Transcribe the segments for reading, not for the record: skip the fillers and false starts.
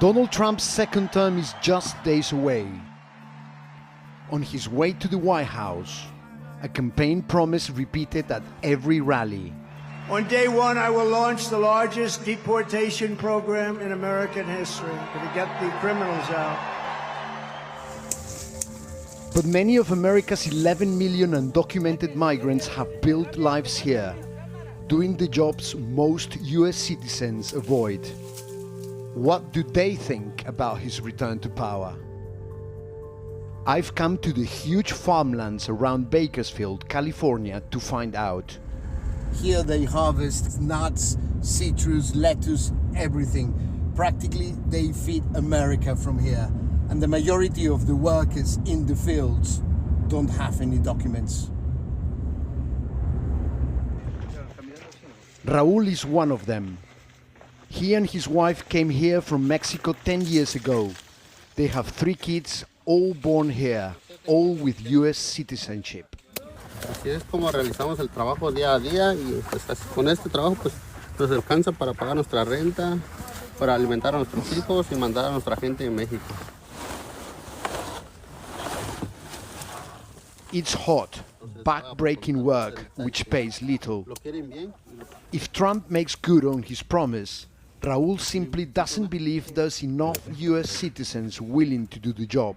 Donald Trump's second term is just days away. On his way to the White House, a campaign promise repeated at every rally. On day one, I will launch the largest deportation program in American history to get the criminals out. But many of America's 11 million undocumented migrants have built lives here, doing the jobs most US citizens avoid. What do they think about his return to power? I've come to the huge farmlands around Bakersfield, California to find out. Here they harvest nuts, citrus, lettuce, everything. Practically they feed America from here. And the majority of the workers in the fields don't have any documents. Raúl is one of them. He and his wife came here from Mexico 10 years ago. They have 3 kids, all born here, all with US citizenship. Así es como realizamos el trabajo día a día y pues con este trabajo pues nos alcanza para pagar nuestra renta, para alimentar a nuestros hijos y mandar a nuestra gente en México. It's hot, back-breaking work, which pays little. If Trump makes good on his promise, Raúl simply doesn't believe there's enough US citizens willing to do the job.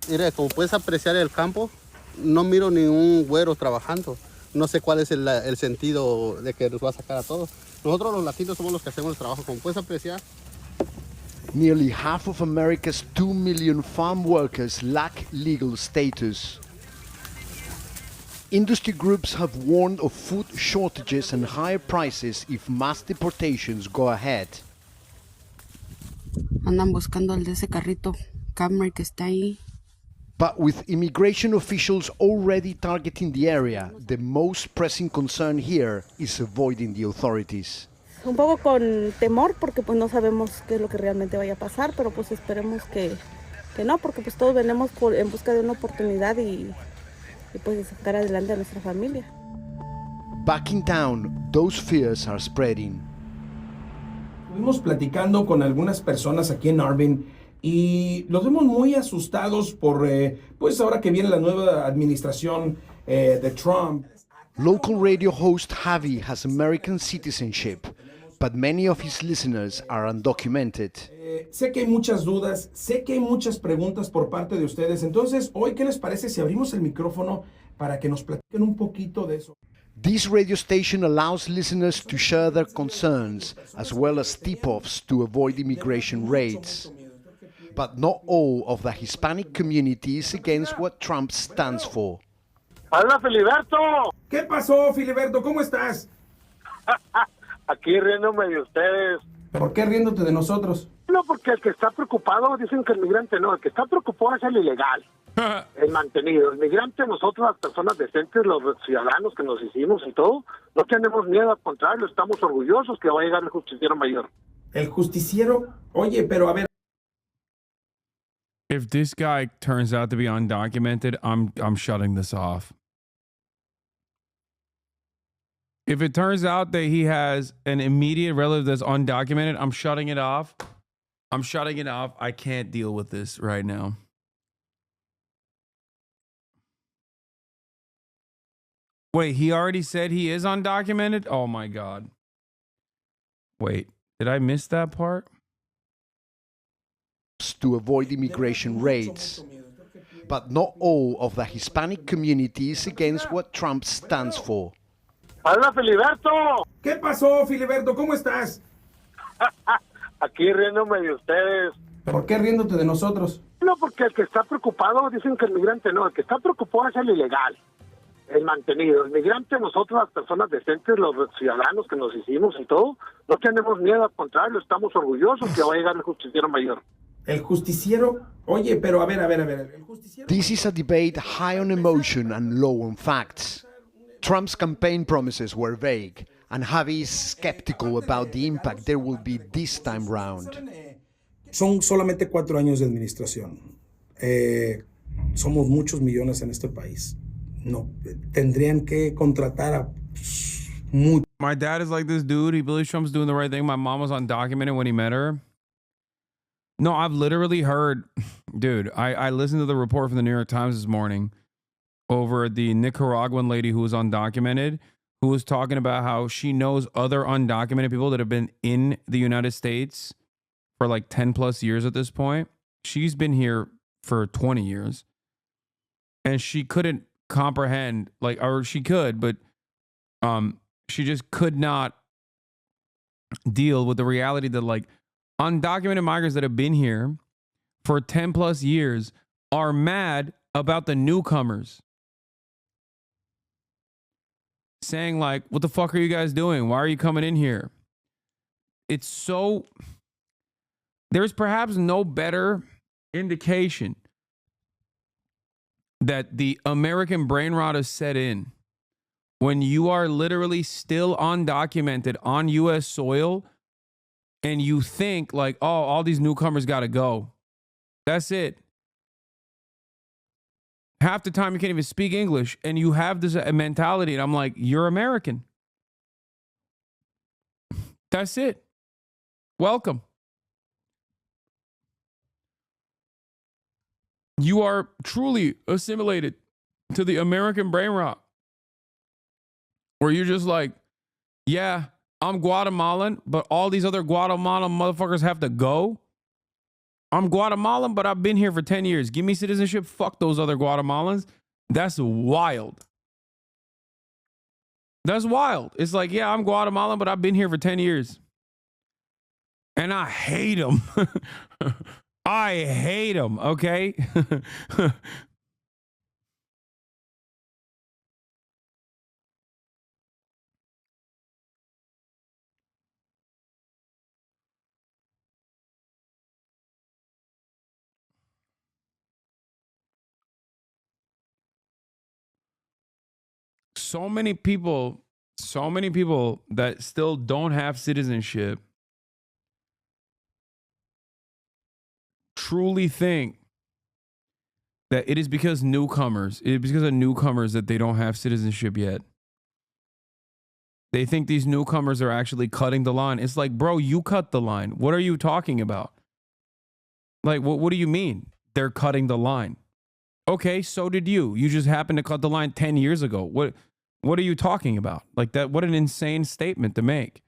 Mire, como puedes apreciar el campo, no miro ni un güero trabajando. No sé cuál es el sentido de que nos va a sacar a todos. Nosotros los latinos somos los que hacemos el trabajo, como puedes apreciar. Nearly half of America's 2 million farm workers lack legal status. Industry groups have warned of food shortages and higher prices if mass deportations go ahead. Andan buscando el de ese carrito Camry que está ahí. But with immigration officials already targeting the area, the most pressing concern here is avoiding the authorities. Un poco con temor porque pues no sabemos qué es lo que realmente vaya a pasar, pero pues esperemos que no, porque pues todos venimos en busca de una oportunidad y pues sacar adelante a nuestra familia. Back in town, those fears are spreading. Estuvimos platicando con algunas personas aquí en Irving y los vemos muy asustados por, pues ahora que viene la nueva administración de Trump. Local radio host Javi has American citizenship, but many of his listeners are undocumented. Sé que hay muchas dudas, sé que hay muchas preguntas por parte de ustedes. Entonces, hoy, ¿qué les parece si abrimos el micrófono para que nos platiquen un poquito de eso? This radio station allows listeners to share their concerns, as well as tip-offs to avoid immigration raids. But not all of the Hispanic community is against what Trump stands for. ¡Habla Filiberto! ¿Qué pasó, Filiberto? ¿Cómo estás? Aquí riéndome de ustedes. ¿Por qué riéndote de nosotros? No, porque el que está preocupado, dicen que el migrante no, el que está preocupado es el ilegal, el mantenido. El migrante, nosotros las personas decentes, los ciudadanos que nos hicimos y todo, no tenemos miedo, al contrario, estamos orgullosos que va a llegar el justiciero mayor. El justiciero, oye, pero a ver. If this guy turns out to be undocumented, I'm shutting this off. If it turns out that he has an immediate relative that's undocumented, I'm shutting it off. I'm shutting it off. I can't deal with this right now. Wait, he already said he is undocumented? Oh my God. Wait, did I miss that part? To avoid immigration raids. But not all of the Hispanic community is against what Trump stands for. ¡Habla Filiberto! ¿Qué pasó, Filiberto? ¿Cómo estás? Aquí riéndome de ustedes. ¿Por qué riéndote de nosotros? No, porque el que está preocupado, dicen que el migrante no, el que está preocupado es el ilegal, el mantenido. El migrante, nosotros las personas decentes, los ciudadanos que nos hicimos y todo, no tenemos miedo, al contrario, estamos orgullosos que va a llegar el justiciero mayor. El justiciero, oye, pero a ver. El justiciero... This is a debate high on emotion and low on facts. Trump's campaign promises were vague, and Javi is skeptical about the impact there will be this time round. Son solamente 4 años de administración. Somos muchos millones en este país. No, tendrían que contratar a muchos. My dad is like this dude. He believes Trump's doing the right thing. My mom was undocumented when he met her. No, I've literally heard, dude, I listened to the report from the New York Times this morning over the Nicaraguan lady who was undocumented, who was talking about how she knows other undocumented people that have been in the United States for like 10 plus years at this point. She's been here for 20 years. And she couldn't comprehend, like, or she could, but she just could not deal with the reality that, like, undocumented migrants that have been here for 10 plus years are mad about the newcomers. Saying, like, what the fuck are you guys doing? Why are you coming in here? It's so... There's perhaps no better indication that the American brain rot is set in when you are literally still undocumented on U.S. soil and you think like, oh, all these newcomers got to go. That's it. Half the time you can't even speak English and you have this mentality and I'm like, you're American. That's it. Welcome. You are truly assimilated to the American brain rot. Where you're just like, yeah, I'm Guatemalan, but all these other Guatemalan motherfuckers have to go. I'm Guatemalan, but I've been here for 10 years. Give me citizenship. Fuck those other Guatemalans. That's wild. That's wild. It's like, yeah, I'm Guatemalan, but I've been here for 10 years. And I hate them. I hate them, okay? So many people that still don't have citizenship truly think that it is because of newcomers that they don't have citizenship yet. They think these newcomers are actually cutting the line. It's like, bro, you cut the line. What are you talking about? Like, what do you mean? They're cutting the line. Okay, so did you. You just happened to cut the line 10 years ago. What are you talking about? Like that, what an insane statement to make.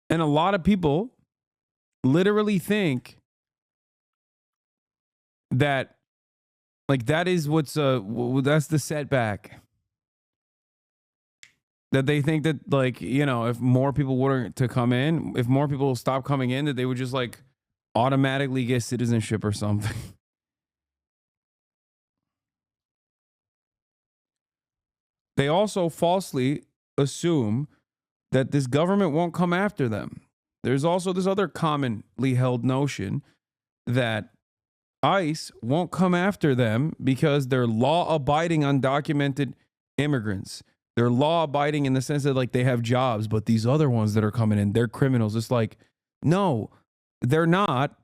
And a lot of people literally think that, like, that is that's the setback. That they think that, like, you know, if more people were to come in, if more people stop coming in, that they would just like automatically get citizenship or something. They also falsely assume that this government won't come after them. There's also this other commonly held notion that ICE won't come after them because they're law-abiding undocumented immigrants. They're law-abiding in the sense that, like, they have jobs, but these other ones that are coming in, they're criminals. It's like, no, they're not.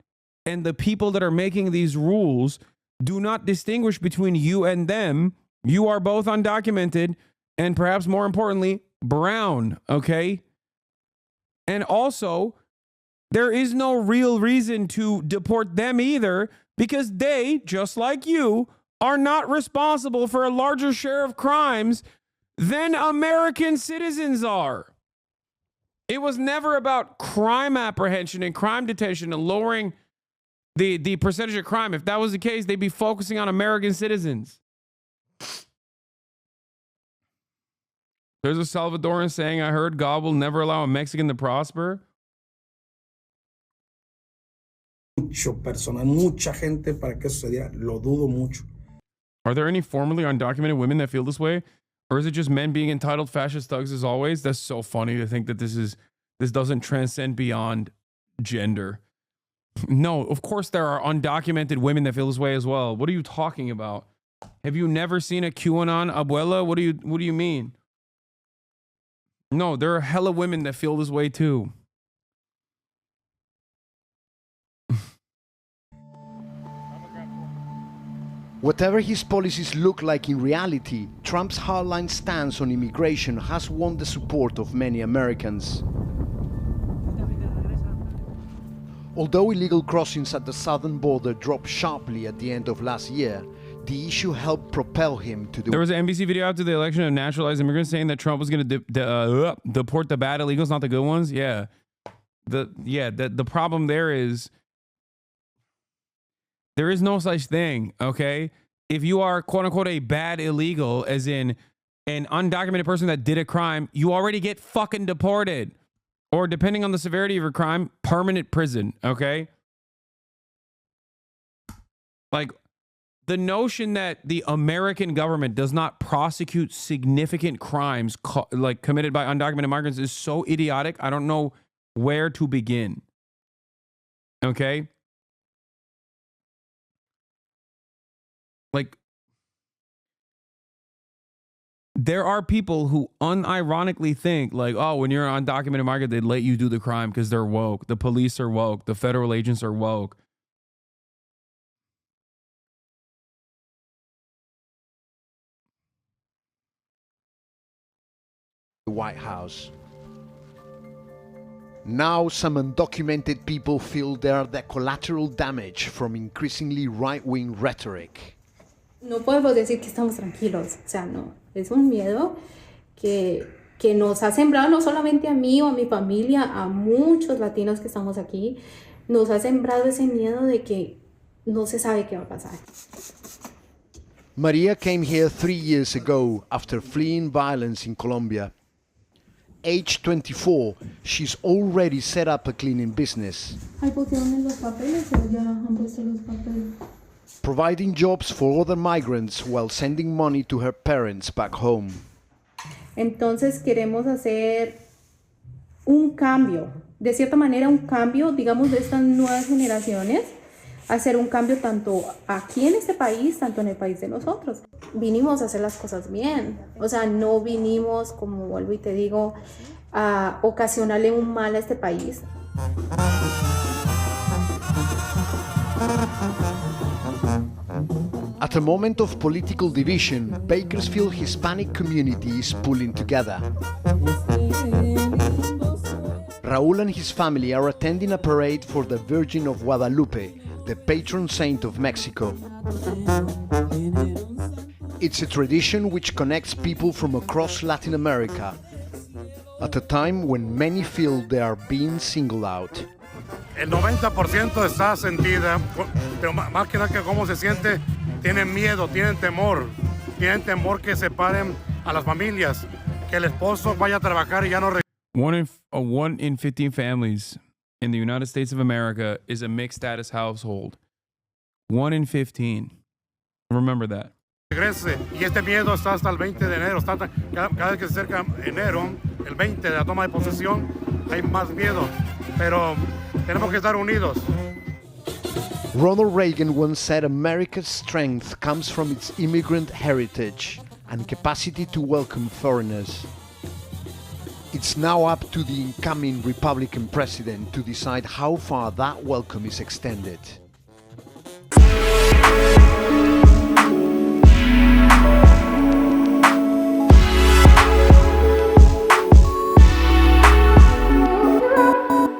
And the people that are making these rules do not distinguish between you and them. You are both undocumented and, perhaps more importantly, brown, okay? And also, there is no real reason to deport them either, because they, just like you, are not responsible for a larger share of crimes than American citizens are. It was never about crime apprehension and crime detection and lowering the percentage of crime. If that was the case, they'd be focusing on American citizens. There's a Salvadoran saying I heard, God will never allow a Mexican to prosper. Mucha gente para que eso sucediera. Lo dudo mucho. Are there any formerly undocumented women that feel this way? Or is it just men being entitled fascist thugs as always? That's so funny to think that this doesn't transcend beyond gender. No, of course there are undocumented women that feel this way as well. What are you talking about? Have you never seen a QAnon abuela? What do you mean? No, there are hella women that feel this way too. Whatever his policies look like in reality, Trump's hardline stance on immigration has won the support of many Americans. Although illegal crossings at the southern border dropped sharply at the end of last year, the issue helped propel him to the... There was an NBC video after the election of naturalized immigrants saying that Trump was going to deport the bad illegals, not the good ones. Yeah. The problem there is there is no such thing, okay? If you are, quote unquote, a bad illegal, as in an undocumented person that did a crime, you already get fucking deported. Or depending on the severity of your crime, permanent prison, okay? Like, the notion that the American government does not prosecute significant crimes like committed by undocumented migrants is so idiotic. I don't know where to begin. Okay? Like, there are people who unironically think like, oh, when you're an undocumented migrant, they let you do the crime because they're woke. The police are woke. The federal agents are woke. The White House. Now some undocumented people feel they are the collateral damage from increasingly right-wing rhetoric. No podemos decir que estamos tranquilos, o sea, no, es un miedo que nos ha sembrado no solamente a mí o a mi familia, a muchos latinos que estamos aquí, nos ha sembrado ese miedo de que no se sabe qué va a pasar. Maria came here 3 years ago after fleeing violence in Colombia. Age 24, she's already set up a cleaning business, providing jobs for other migrants while sending money to her parents back home. Entonces queremos hacer un cambio, de cierta manera un cambio, digamos, de estas nuevas generaciones, hacer un cambio tanto aquí en este país, tanto en el país de nosotros. Vinimos a hacer las cosas bien, o sea, no vinimos, como vuelvo y te digo, a ocasionarle un mal a este país. At a moment of political division, Bakersfield Hispanic community is pulling together. Raúl and his family are attending a parade for the Virgin of Guadalupe, the patron saint of Mexico. It's a tradition which connects people from across Latin America, at a time when many feel they are being singled out. El 90% está sentida, pero más que nada que cómo se siente, tienen miedo, tienen temor que separen a las familias, que el esposo vaya a trabajar y ya no regrese. One in 15 families in the United States of America is a mixed status household. 1 in 15. Remember that. Y este miedo está hasta el 20 de enero. Cada vez que se acerca enero, el 20 de la toma de posesión, hay más miedo. Pero tenemos que estar unidos. Ronald Reagan once said America's strength comes from its immigrant heritage and capacity to welcome foreigners. It's now up to the incoming Republican president to decide how far that welcome is extended.